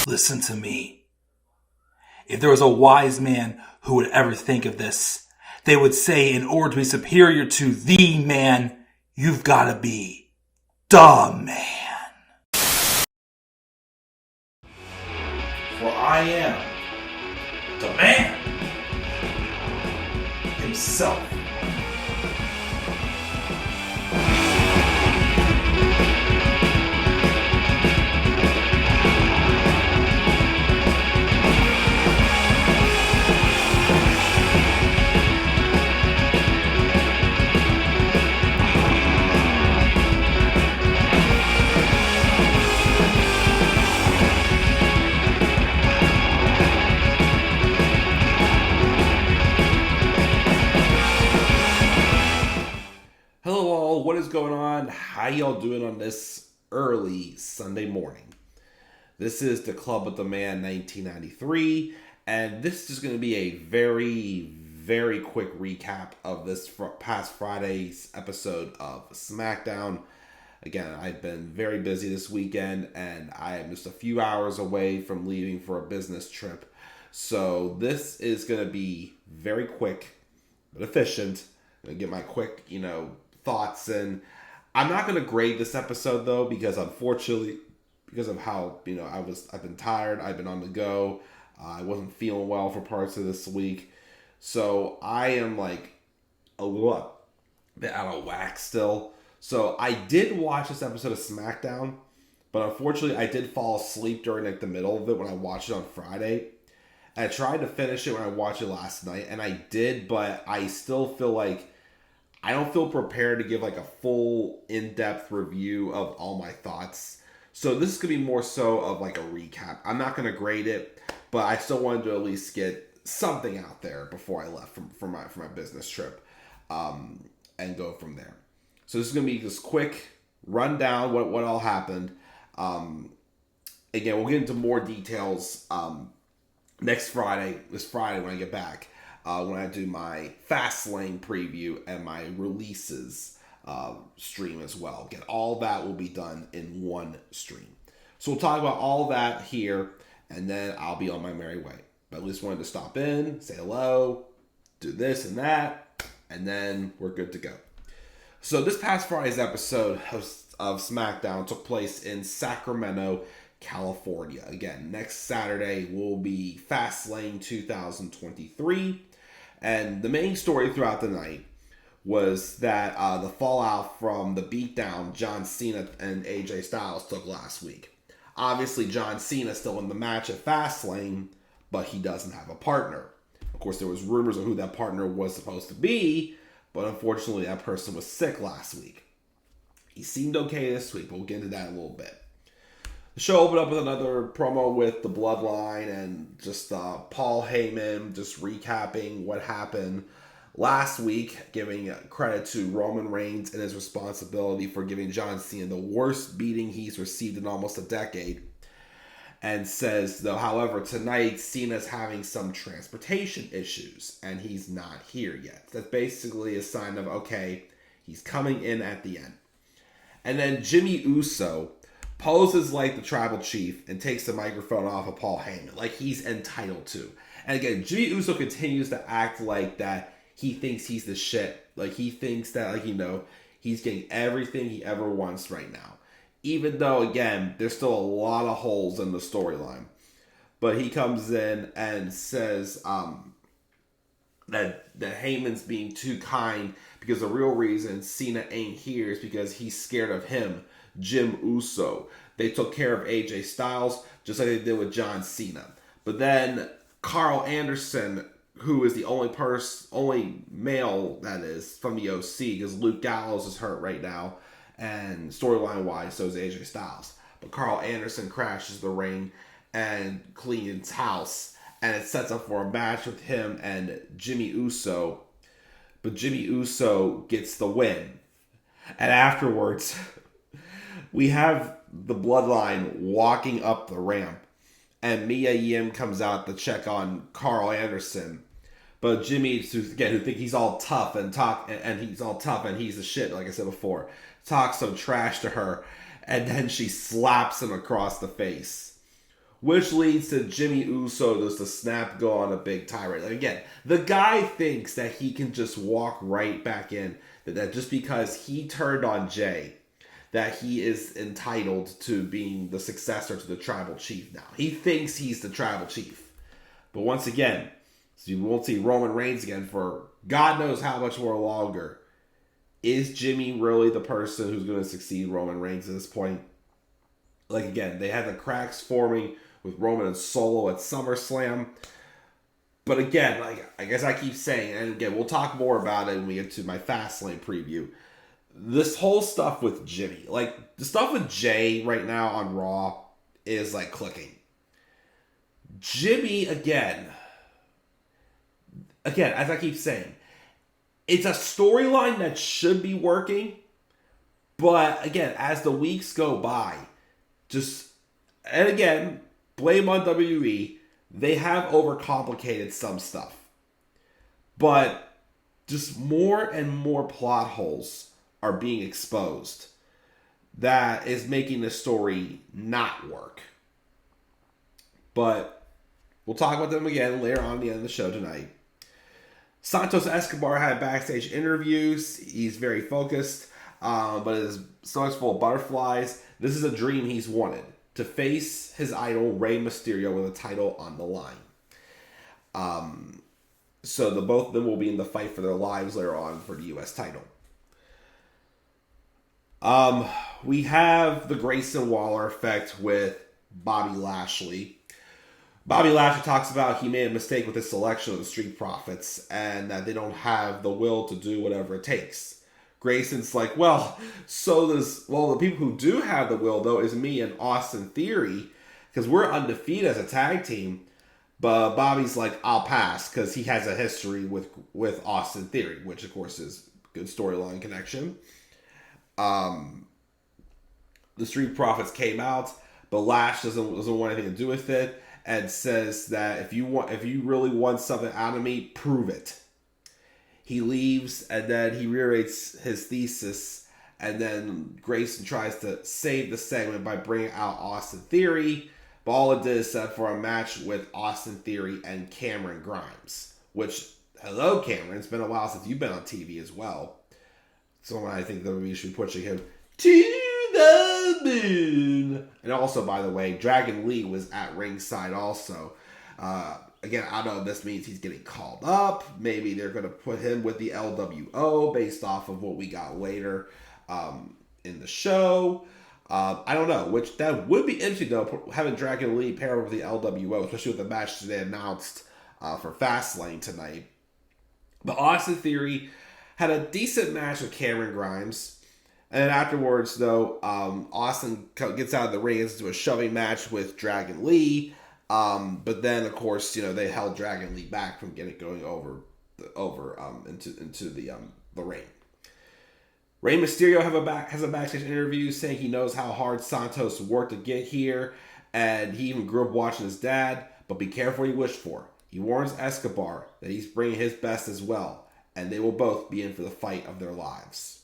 Listen to me. If there was a wise man who would ever think of this, they would say in order to be superior to the man, you've got to be the man. For I am the man himself. What is going on? How y'all doing on this early Sunday morning? This is the Club with the Man 1993, and this is going to be a very quick recap of this past Friday's episode of SmackDown. Again, I've been very busy this weekend, and I am just a few hours away from leaving for a business trip. So this is going to be very quick but efficient. I'm going to get my quick, thoughts, and I'm not going to grade this episode though, because unfortunately, because of how I've been tired, I've been on the go, I wasn't feeling well for parts of this week, so I am like a little bit out of whack still. So I did watch this episode of SmackDown, but unfortunately I did fall asleep during the middle of it when I watched it on Friday. I tried to finish it when I watched it last night, and I did, but I still feel like I don't feel prepared to give like a full in-depth review of all my thoughts. So this is going to be more so of like a recap. I'm not going to grade it, but I still wanted to at least get something out there before I left for my business trip, and go from there. So this is going to be just quick rundown what all happened. Again, we'll get into more details this Friday when I get back. When I do my Fastlane preview and my releases stream as well. Again, all that will be done in one stream. So we'll talk about all that here, and then I'll be on my merry way. But at least wanted to stop in, say hello, do this and that, and then we're good to go. So this past Friday's episode of SmackDown took place in Sacramento, California. Again, next Saturday will be Fastlane 2023. And the main story throughout the night was that the fallout from the beatdown John Cena and AJ Styles took last week. Obviously, John Cena still in the match at Fastlane, but he doesn't have a partner. Of course, there was rumors of who that partner was supposed to be, but unfortunately, that person was sick last week. He seemed okay this week, but we'll get into that in a little bit. The show opened up with another promo with the Bloodline and just Paul Heyman just recapping what happened last week, giving credit to Roman Reigns and his responsibility for giving John Cena the worst beating he's received in almost a decade. And says, though, however, tonight Cena's having some transportation issues and he's not here yet. That's basically a sign of, okay, he's coming in at the end. And then Jimmy Uso poses like the tribal chief and takes the microphone off of Paul Heyman, like he's entitled to. And again, Jimmy Uso continues to act like that he thinks he's the shit. Like he thinks that, he's getting everything he ever wants right now. Even though, again, there's still a lot of holes in the storyline. But he comes in and says that Heyman's being too kind because the real reason Cena ain't here is because he's scared of him, Jim Uso. They took care of AJ Styles just like they did with John Cena. But then Karl Anderson, who is the only male that is from the OC, because Luke Gallows is hurt right now, and storyline wise, so is AJ Styles. But Karl Anderson crashes the ring and cleans house, and it sets up for a match with him and Jimmy Uso. But Jimmy Uso gets the win. And afterwards, we have the Bloodline walking up the ramp, and Mia Yim comes out to check on Karl Anderson. But Jimmy, who think he's all tough and he's the shit, like I said before, talks some trash to her, and then she slaps him across the face. which leads to Jimmy Uso just to snap, go on a big tirade. Like, again, the guy thinks that he can just walk right back in, that just because he turned on Jay, that he is entitled to being the successor to the tribal chief now. He thinks he's the tribal chief. But once again, so you won't see Roman Reigns again for God knows how much more longer. Is Jimmy really the person who's going to succeed Roman Reigns at this point? Like, again, they had the cracks forming with Roman and Solo at SummerSlam. But again, like I guess I keep saying, and again, we'll talk more about it when we get to my Fastlane preview. This whole stuff with Jimmy, like the stuff with Jay right now on Raw is like clicking. Jimmy, again, as I keep saying, it's a storyline that should be working. But again, as the weeks go by, and again, blame on WWE, they have overcomplicated some stuff. But just more and more plot holes are being exposed that is making the story not work. But we'll talk about them again later on at the end of the show tonight. Santos Escobar had backstage interviews. He's very focused, but his stomach's full of butterflies. This is a dream he's wanted, to face his idol, Rey Mysterio, with a title on the line. So the both of them will be in the fight for their lives later on for the U.S. title. We have the Grayson Waller effect with Bobby Lashley. Bobby Lashley talks about he made a mistake with his selection of the Street Profits and that they don't have the will to do whatever it takes. Grayson's like, the people who do have the will, though, is me and Austin Theory, because we're undefeated as a tag team. But Bobby's like, I'll pass, because he has a history with Austin Theory, which, of course, is good storyline connection. The Street Profits came out, but Lash doesn't want anything to do with it, and says that if you really want something out of me, prove it. He leaves, and then he reiterates his thesis, and then Grayson tries to save the segment by bringing out Austin Theory, but all it did is set for a match with Austin Theory and Cameron Grimes, which, hello Cameron, it's been a while since you've been on TV as well. So I think that we should be pushing him to the moon. And also, by the way, Dragon Lee was at ringside also. Again, I don't know if this means he's getting called up. Maybe they're going to put him with the LWO based off of what we got later in the show. I don't know, which that would be interesting, though, having Dragon Lee pair with the LWO, especially with the match they announced for Fastlane tonight. But Austin Theory had a decent match with Cameron Grimes. And then afterwards, though, Austin gets out of the ring into a shoving match with Dragon Lee. But then, of course, they held Dragon Lee back from going over into the ring. Rey Mysterio has a backstage interview saying he knows how hard Santos worked to get here, and he even grew up watching his dad. But be careful what you wish for. He warns Escobar that he's bringing his best as well, and they will both be in for the fight of their lives.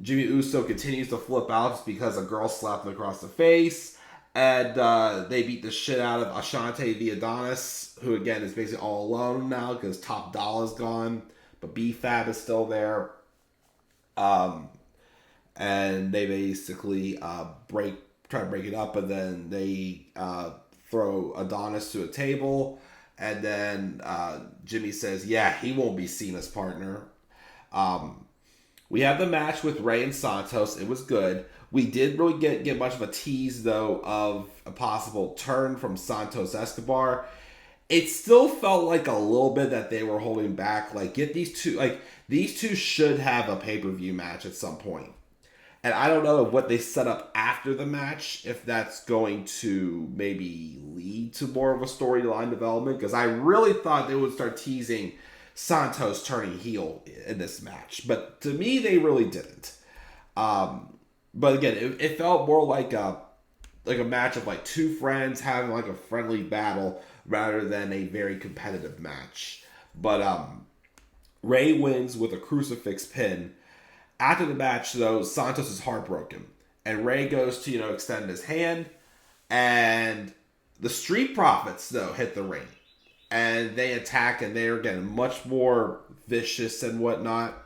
Jimmy Uso continues to flip out just because a girl slapped him across the face. And they beat the shit out of Ashante the Adonis, who again is basically all alone now because Top Dolla's gone, but B-Fab is still there. And they basically try to break it up, and then they throw Adonis to a table, and then Jimmy says, yeah, he won't be Cena's partner. We have the match with Rey and Santos. It was good. We did really get much of a tease, though, of a possible turn from Santos Escobar. It still felt like a little bit that they were holding back. These two should have a pay-per-view match at some point. And I don't know what they set up after the match, if that's going to maybe lead to more of a storyline development, because I really thought they would start teasing Santos turning heel in this match. But to me, they really didn't. But again, it felt more like a match of two friends having a friendly battle rather than a very competitive match. But Rey wins with a crucifix pin. After the match, though, Santos is heartbroken, and Rey goes to extend his hand, And the Street Profits, though, hit the ring. And they attack, and they're getting much more vicious and whatnot.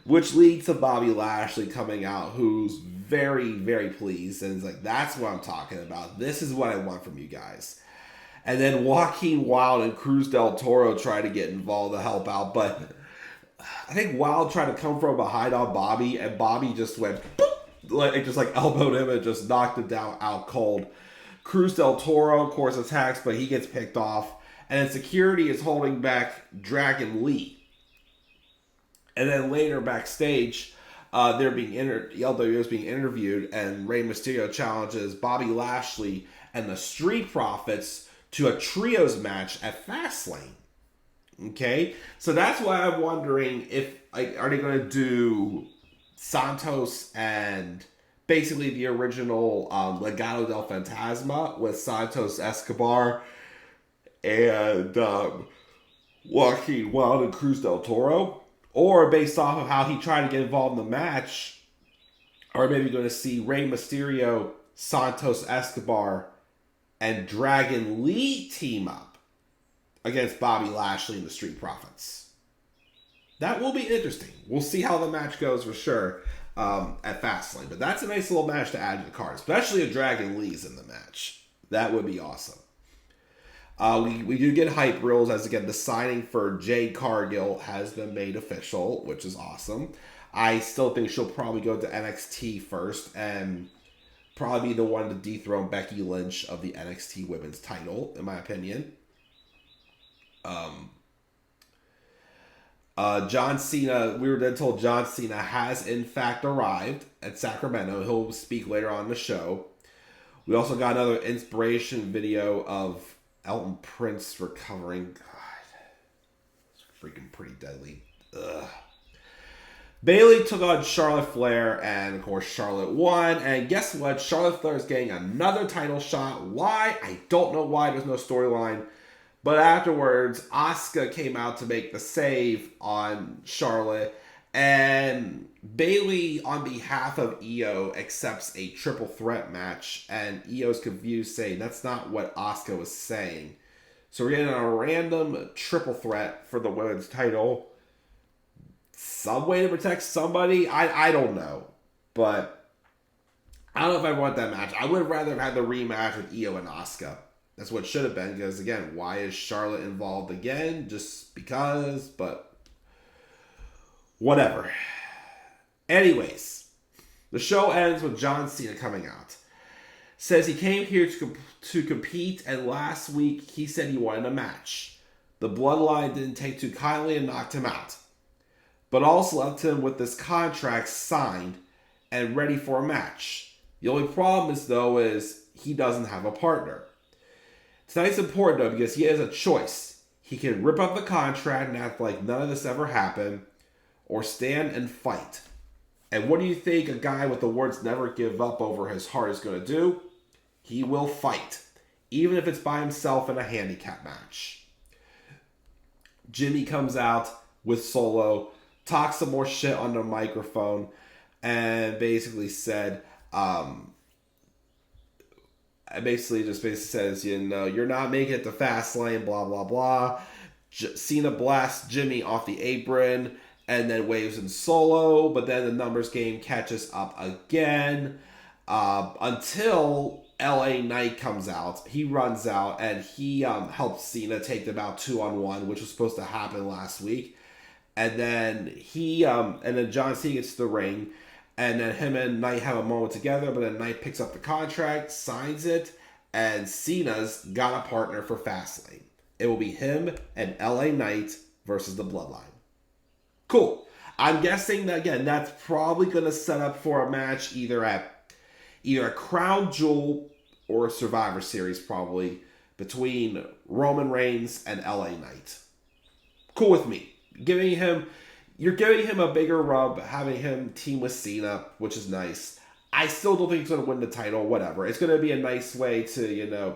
Which leads to Bobby Lashley coming out, who's very, very pleased. And he's like, that's what I'm talking about. This is what I want from you guys. And then Joaquin Wilde and Cruz del Toro try to get involved to help out. But I think Wilde tried to come from behind on Bobby. And Bobby just went, boop, just elbowed him and just knocked him down out cold. Cruz del Toro, of course, attacks, but he gets picked off. And then security is holding back Dragon Lee. And then later backstage, they're being LWO is being interviewed, and Rey Mysterio challenges Bobby Lashley and the Street Profits to a trios match at Fastlane. Okay, so that's why I'm wondering if are they going to do Santos and basically the original Legado del Fantasma with Santos, Escobar, and Joaquin Wilde and Cruz del Toro. Or based off of how he tried to get involved in the match, or maybe going to see Rey Mysterio, Santos Escobar, and Dragon Lee team up against Bobby Lashley and the Street Profits. That will be interesting. We'll see how the match goes for sure at Fastlane. But that's a nice little match to add to the card, especially if Dragon Lee's in the match. That would be awesome. We do get hype reels as, again, the signing for Jade Cargill has been made official, which is awesome. I still think she'll probably go to NXT first and probably be the one to dethrone Becky Lynch of the NXT Women's title, in my opinion. John Cena, we were then told John Cena has in fact arrived at Sacramento. He'll speak later on in the show. We also got another inspiration video of Elton Prince recovering. God, it's freaking pretty deadly. Ugh. Bayley took on Charlotte Flair, and of course Charlotte won. And guess what? Charlotte Flair is getting another title shot. Why? I don't know why. There's no storyline. But afterwards, Asuka came out to make the save on Charlotte. And Bayley, on behalf of Io, accepts a triple threat match. And Io's confused, saying that's not what Asuka was saying. So we're getting a random triple threat for the women's title. Some way to protect somebody? I don't know. But I don't know if I want that match. I would rather have had the rematch with Io and Asuka. That's what it should have been. Because, again, why is Charlotte involved again? Just because, but whatever. Anyways, the show ends with John Cena coming out. Says he came here to compete, and last week he said he wanted a match. The Bloodline didn't take too kindly and knocked him out, but also left him with this contract signed and ready for a match. The only problem is he doesn't have a partner. Tonight's important though because he has a choice. He can rip up the contract and act like none of this ever happened, or stand and fight. And what do you think a guy with the words never give up over his heart is going to do? He will fight, even if it's by himself in a handicap match. Jimmy comes out with Solo, talks some more shit on the microphone, and basically said, basically says, you know, you're not making it to Fastlane, blah, blah, blah. Cena blasts Jimmy off the apron and then waves in Solo, but then the numbers game catches up again until LA Knight comes out. He runs out and he helps Cena take them out 2-on-1, which was supposed to happen last week. And then John Cena gets to the ring, and then him and Knight have a moment together, but then Knight picks up the contract, signs it, and Cena's got a partner for Fastlane. It will be him and LA Knight versus the Bloodline. Cool. I'm guessing that, again, that's probably going to set up for a match either a Crown Jewel or a Survivor Series, probably, between Roman Reigns and LA Knight. Cool with me. You're giving him a bigger rub, having him team with Cena, which is nice. I still don't think he's going to win the title, whatever. It's going to be a nice way to,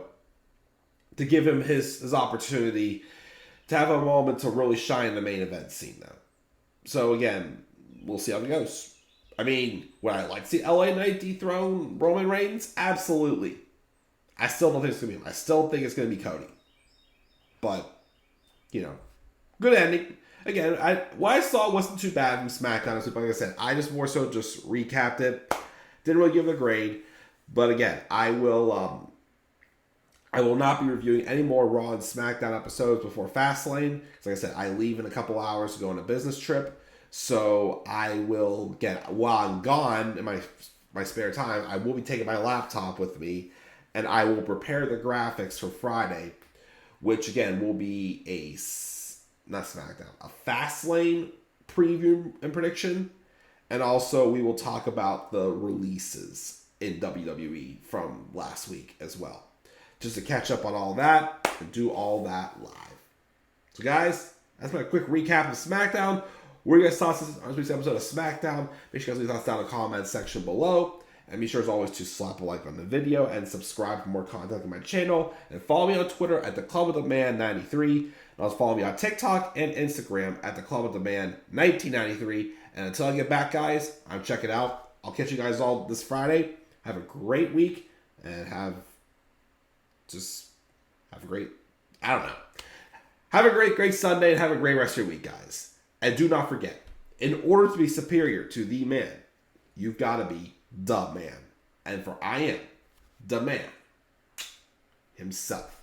to give him his opportunity to have a moment to really shine in the main event scene, though. So, again, we'll see how it goes. I mean, would I like to see LA Knight dethrone Roman Reigns? Absolutely. I still don't think it's going to be him. I still think it's going to be Cody. But, good ending. Again, what I saw wasn't too bad from SmackDown. Like I said, I just more so just recapped it. Didn't really give it a grade. But again, I will not be reviewing any more Raw and SmackDown episodes before Fastlane. Because like I said, I leave in a couple hours to go on a business trip. So I will while I'm gone in my spare time, I will be taking my laptop with me. And I will prepare the graphics for Friday. Which again will be not SmackDown, a Fastlane preview and prediction. And also we will talk about the releases in WWE from last week as well. Just to catch up on all that and do all that live. So guys, that's my quick recap of SmackDown. What are your guys' thoughts on this week's episode of SmackDown? Make sure you guys leave your thoughts down in the comments section below. And be sure as always to slap a like on the video and subscribe for more content on my channel. And follow me on Twitter at TheClubOfTheMan93. And also follow me on TikTok and Instagram at TheClubOfTheMan1993. And until I get back, guys, I'm checking out. I'll catch you guys all this Friday. Have a great week and have a great, have a great Sunday and have a great rest of your week, guys. And do not forget, in order to be superior to the man, you've got to be the man. And for I am the man himself.